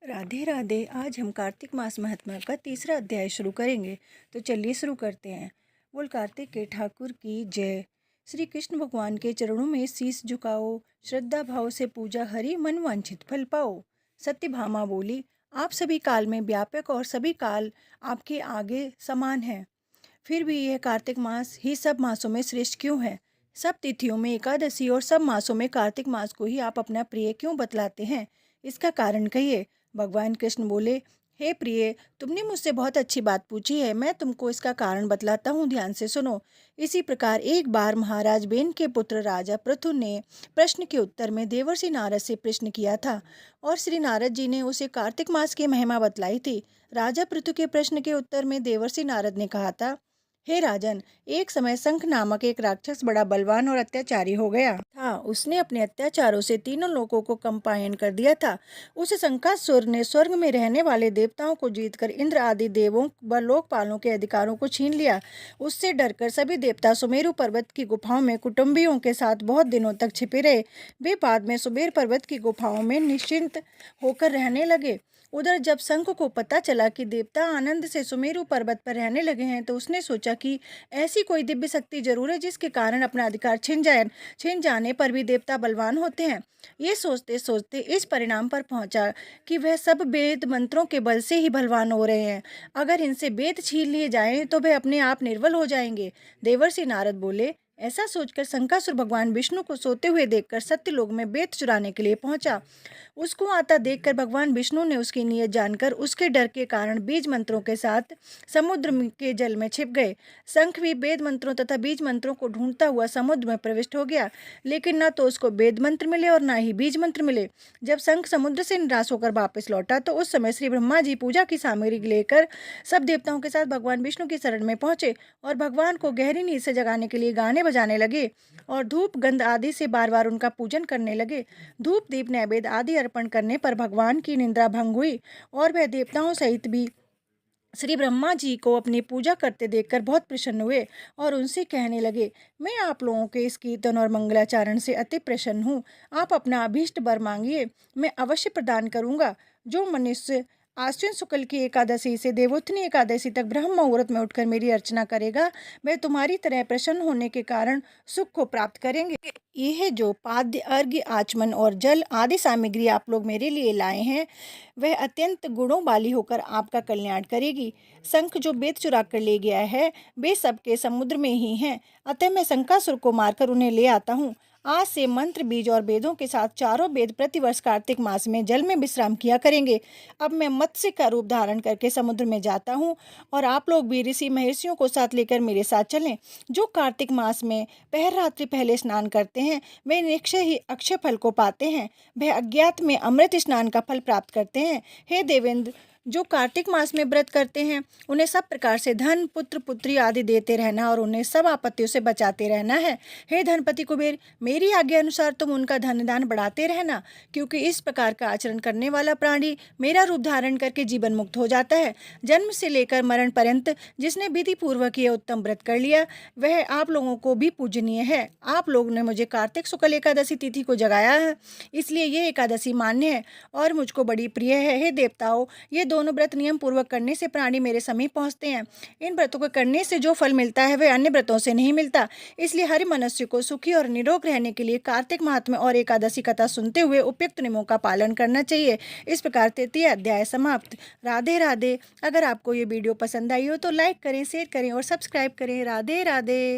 राधे राधे। आज हम कार्तिक मास महात्मा का तीसरा अध्याय शुरू करेंगे। तो चलिए शुरू करते हैं। बोल कार्तिक के ठाकुर की जय। श्री कृष्ण भगवान के चरणों में शीश झुकाओ, श्रद्धा भाव से पूजा हरि मन वांछित फल पाओ। सत्यभामा बोली, आप सभी काल में व्यापक और सभी काल आपके आगे समान है, फिर भी यह कार्तिक मास ही सब मासों में श्रेष्ठ क्यों है? सब तिथियों में एकादशी और सब मासों में कार्तिक मास को ही आप अपना प्रिय क्यों बतलाते हैं? इसका कारण कहिए। भगवान कृष्ण बोले, हे प्रिय, तुमने मुझसे बहुत अच्छी बात पूछी है, मैं तुमको इसका कारण बतलाता हूँ, ध्यान से सुनो। इसी प्रकार एक बार महाराज बेन के पुत्र राजा पृथु ने प्रश्न के उत्तर में देवर्षि नारद से प्रश्न किया था और श्री नारद जी ने उसे कार्तिक मास की महिमा बतलाई थी। राजा पृथु के प्रश्न के उत्तर में देवर्षि नारद ने कहा था, हे राजन, एक समय शंख नामक एक राक्षस बड़ा बलवान और अत्याचारी हो गया था। उसने अपने अत्याचारों से तीनों लोगों को कंपायन कर दिया था। उस शंखासुर ने स्वर्ग में रहने वाले देवताओं को जीतकर इंद्र आदि देवों व लोकपालों के अधिकारों को छीन लिया। उससे डरकर सभी देवता सुमेरु पर्वत की गुफाओं में कुटुंबियों के साथ बहुत दिनों तक छिपे रहे। वे बाद में सुमेरु पर्वत की गुफाओं में निश्चिंत होकर रहने लगे। उधर जब शंख को पता चला कि देवता आनंद से सुमेरु पर्वत पर रहने लगे हैं, तो उसने सोचा कि ऐसी कोई दिव्य शक्ति जरूर है जिसके कारण अपना अधिकार छिन जाने पर भी देवता बलवान होते हैं। ये सोचते सोचते इस परिणाम पर पहुंचा कि वह सब वेद मंत्रों के बल से ही बलवान हो रहे हैं। अगर इनसे वेद छीन लिए जाएं तो वह अपने आप निर्बल हो जाएंगे। देवर्षि नारद बोले, ऐसा सोचकर शंखासुर भगवान विष्णु को सोते हुए देखकर सत्यलोक में वेद चुराने के लिए पहुंचा। उसको आता देखकर भगवान विष्णु ने उसकी नीयत जानकर उसके डर के कारण बीज मंत्रों के साथ समुद्र के जल में छिप गए। शंख भी वेद मंत्रों तथा बीज मंत्रों को ढूंढता हुआ समुद्र में प्रविष्ट हो गया, लेकिन न तो उसको वेद मंत्र मिले और न ही बीज मंत्र मिले। जब शंख समुद्र से निराश होकर वापस लौटा तो उस समय श्री ब्रह्मा जी पूजा की सामग्री लेकर सब देवताओं के साथ भगवान विष्णु की शरण में पहुंचे और भगवान को गहरी नींद से जगाने के लिए गाने बजाने लगे और धूप गंध आदि से बार बार उनका पूजन करने लगे। धूप दीप नैवेद्य आदि अर्पण करने पर भगवान की निंद्रा भंग हुई और वह देवताओं सहित भी श्री ब्रह्मा जी को अपनी पूजा करते देखकर बहुत प्रसन्न हुए और उनसे कहने लगे, मैं आप लोगों के इस कीर्तन और मंगलाचरण से अति प्रसन्न हूँ। आप अपना अभीष्ट वर मांगिए, मैं अवश्य प्रदान करूँगा। जो मनुष्य आश्विन शुक्ल की एकादशी से देवोत्थनी एकादशी तक ब्रह्म मुहूर्त में उठकर मेरी अर्चना करेगा, वह तुम्हारी तरह प्रसन्न होने के कारण सुख को प्राप्त करेंगे। यह जो पाद्य अर्घ्य आचमन और जल आदि सामग्री आप लोग मेरे लिए लाए हैं, वह अत्यंत गुणों वाली होकर आपका कल्याण करेगी। शंख जो वेद चुरा कर ले गया है, वे सबके समुद्र में ही हैं, अतः मैं शंखासुर को मारकर उन्हें ले आता हूँ। आज से मंत्र बीज और वेदों के साथ चारों वेद प्रतिवर्ष कार्तिक मास में जल में विश्राम किया करेंगे। अब मैं मत्स्य का रूप धारण करके समुद्र में जाता हूँ और आप लोग भी ऋषि महर्षियों को साथ लेकर मेरे साथ चलें। जो कार्तिक मास में पहर रात्रि पहले स्नान करते हैं, वे निश्चय ही अक्षय फल को पाते हैं। वह अज्ञात में अमृत स्नान का फल प्राप्त करते हैं। हे देवेंद्र, जो कार्तिक मास में व्रत करते हैं, उन्हें सब प्रकार से धन पुत्र पुत्री आदि देते रहना और उन्हें सब आपत्तियों से बचाते रहना है। हे धनपति कुबेर, मेरी आज्ञा अनुसार तुम उनका धन दान बढ़ाते रहना, क्योंकि इस प्रकार का आचरण करने वाला प्राणी मेरा रूप धारण करके जीवन मुक्त हो जाता है। जन्म से लेकर मरण पर्यंत जिसने विधि पूर्वक यह उत्तम व्रत कर लिया, वह आप लोगों को भी पूजनीय है। आप लोगों ने मुझे कार्तिक शुक्ल एकादशी तिथि को जगाया है, इसलिए यह एकादशी मान्य है और मुझको बड़ी प्रिय है। हे देवताओं, ये दोनों व्रत नियम पूर्वक करने से प्राणी मेरे समीप पहुंचते हैं। इन व्रतों को करने से जो फल मिलता है वह अन्य व्रतों से नहीं मिलता। इसलिए हर मनुष्य को सुखी और निरोग रहने के लिए कार्तिक महात्म्य और एकादशी कथा सुनते हुए उपयुक्त नियमों का पालन करना चाहिए। इस प्रकार तृतीय अध्याय समाप्त। राधे राधे। अगर आपको ये वीडियो पसंद आई हो तो लाइक करें, शेयर करें और सब्सक्राइब करें। राधे राधे।